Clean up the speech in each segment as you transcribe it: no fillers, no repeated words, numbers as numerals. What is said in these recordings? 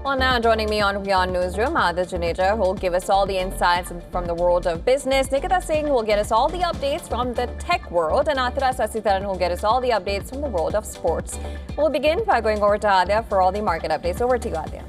Well, now joining me on WION Newsroom, Juneja, who will give us all the insights from the world of business. Nikita Singh will get us all the updates from the tech world. And Atra Sasitharan will get us all the updates from the world of sports. We'll begin by going over to Adya for all the market updates. Over to you, Adya.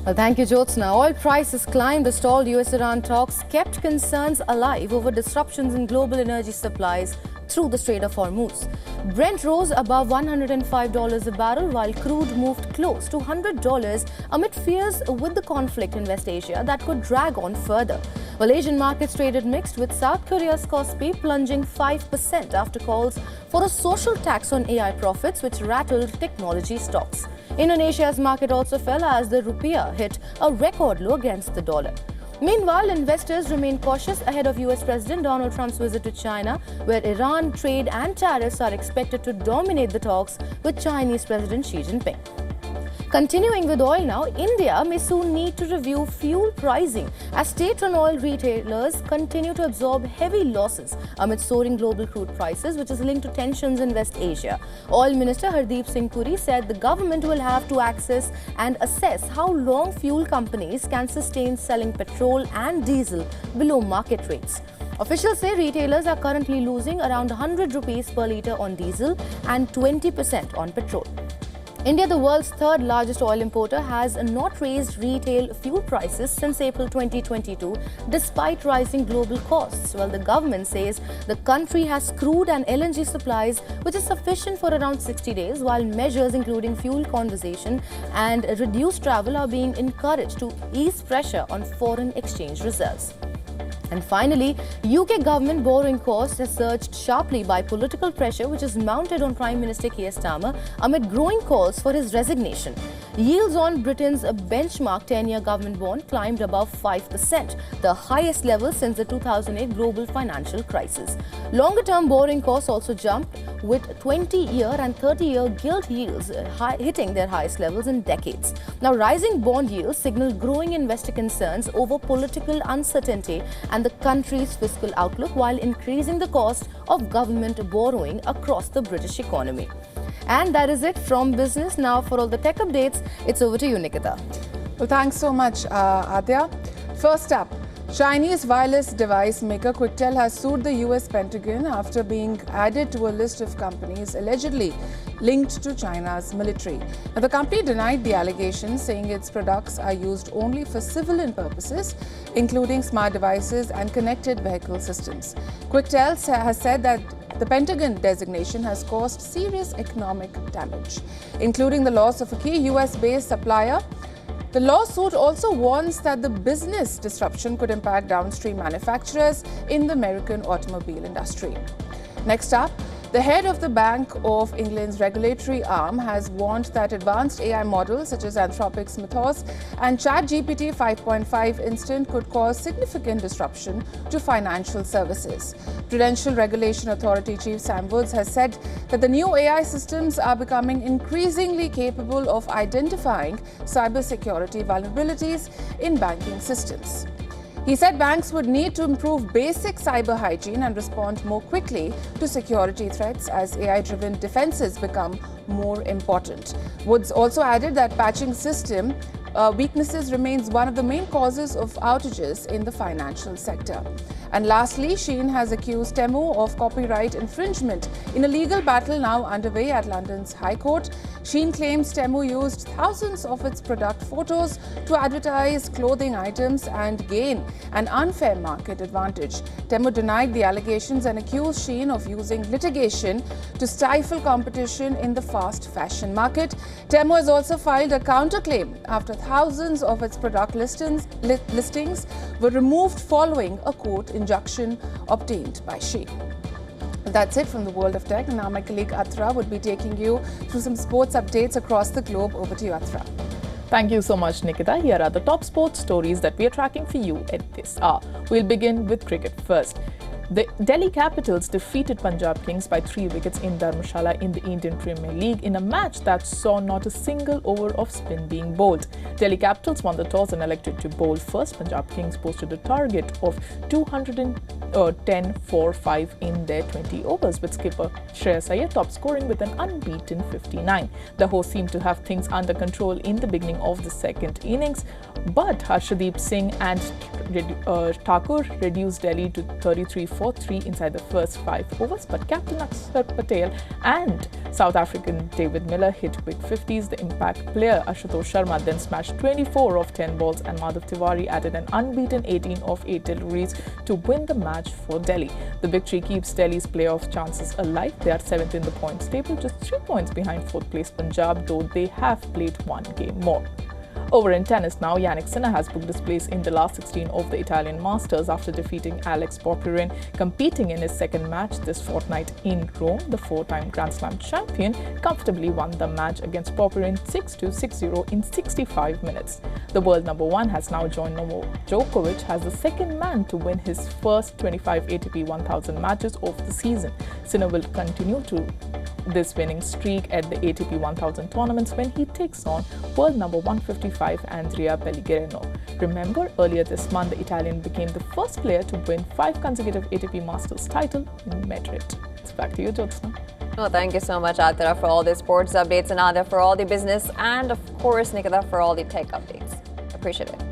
Well, thank you, Jyotsna. Oil prices climbed as stalled US-Iran talks kept concerns alive over disruptions in global energy supplies through the Strait of Hormuz. Brent rose above $105 a barrel, while crude moved close to $100 amid fears with the conflict in West Asia that could drag on further. While Asian markets traded mixed, with South Korea's Kospi plunging 5% after calls for a social tax on AI profits, which rattled technology stocks. Indonesia's market also fell as the rupiah hit a record low against the dollar. Meanwhile, investors remain cautious ahead of US President Donald Trump's visit to China, where Iran trade and tariffs are expected to dominate the talks with Chinese President Xi Jinping. Continuing with oil now, India may soon need to review fuel pricing as state-run oil retailers continue to absorb heavy losses amid soaring global crude prices, which is linked to tensions in West Asia. Oil Minister Hardeep Singh Puri said the government will have to access and assess how long fuel companies can sustain selling petrol and diesel below market rates. Officials say retailers are currently losing around 100 rupees per litre on diesel and 20% on petrol. India, the world's third largest oil importer, has not raised retail fuel prices since April 2022, despite rising global costs. Well, the government says the country has crude and LNG supplies, which is sufficient for around 60 days, while measures including fuel conservation and reduced travel are being encouraged to ease pressure on foreign exchange reserves. And finally, UK government borrowing costs has surged sharply by political pressure, which is mounted on Prime Minister Keir Starmer amid growing calls for his resignation. Yields on Britain's benchmark 10-year government bond climbed above 5%, the highest level since the 2008 global financial crisis. Longer-term borrowing costs also jumped, with 20-year and 30-year gilt yields hitting their highest levels in decades. Now, rising bond yields signal growing investor concerns over political uncertainty and the country's fiscal outlook, while increasing the cost of government borrowing across the British economy. And that is it from business. Now, for all the tech updates, it's over to you, Nikita. Well, thanks so much, Adya. First up, Chinese wireless device maker QUECTEL has sued the US Pentagon after being added to a list of companies allegedly linked to China's military. Now, the company denied the allegations, saying its products are used only for civilian purposes, including smart devices and connected vehicle systems. QUECTEL has said that the Pentagon designation has caused serious economic damage, including the loss of a key US-based supplier. The lawsuit also warns that the business disruption could impact downstream manufacturers in the American automobile industry. Next up, the head of the Bank of England's regulatory arm has warned that advanced AI models such as Anthropic's Mythos and ChatGPT 5.5 Instant could cause significant disruption to financial services. Prudential Regulation Authority Chief Sam Woods has said that the new AI systems are becoming increasingly capable of identifying cybersecurity vulnerabilities in banking systems. He said banks would need to improve basic cyber hygiene and respond more quickly to security threats as AI-driven defenses become more important. Woods also added that patching system weaknesses remains one of the main causes of outages in the financial sector. And lastly, Shein has accused Temu of copyright infringement in a legal battle now underway at London's High Court. Shein claims Temu used thousands of its product photos to advertise clothing items and gain an unfair market advantage. Temu denied the allegations and accused Shein of using litigation to stifle competition in the fast fashion market. Temu has also filed a counterclaim after thousands of its product listings were removed following a court injunction obtained by Shein. That's it from the world of tech. Now my colleague Atra would be taking you through some sports updates across the globe. Over to you, Atra. Thank you so much, Nikita. Here are the top sports stories that we are tracking for you at this hour. We'll begin with cricket first. The Delhi Capitals defeated Punjab Kings by 3 wickets in Dharamshala in the Indian Premier League in a match that saw not a single over of spin being bowled. Delhi Capitals won the toss and elected to bowl first. Punjab Kings posted a target of 210 for 5 in their 20 overs, with skipper Shreyas Iyer top scoring with an unbeaten 59. The hosts seemed to have things under control in the beginning of the second innings, but Harshdeep Singh and Thakur reduced Delhi to 33 for 3 inside the first 5 overs, but captain Akshar Patel and South African David Miller hit quick 50s. The impact player Ashutosh Sharma then smashed 24 of 10 balls, and Madhav Tiwari added an unbeaten 18 of 8 deliveries to win the match for Delhi. The victory keeps Delhi's playoff chances alive. They are 7th in the points table, just 3 points behind 4th place Punjab, though they have played 1 game more. Over in tennis now, Yannick Sinner has booked his place in the last 16 of the Italian Masters after defeating Alex Popyrin, competing in his second match this fortnight in Rome. The 4-time Grand Slam champion comfortably won the match against Popyrin 6-2, 6-0 in 65 minutes. The world number 1 has now joined Novak Djokovic as the second man to win his first 25 ATP 1000 matches of the season. Sinner will continue to this winning streak at the ATP 1000 tournaments when he takes on world number 155 Andrea Pellegrino. Remember, earlier this month, the Italian became the first player to win 5 consecutive ATP Masters title in Madrid. It's back to you, Jyotsna. Oh, thank you so much, Atara, for all the sports updates, and Ada for all the business, and of course, Nikita for all the tech updates. Appreciate it.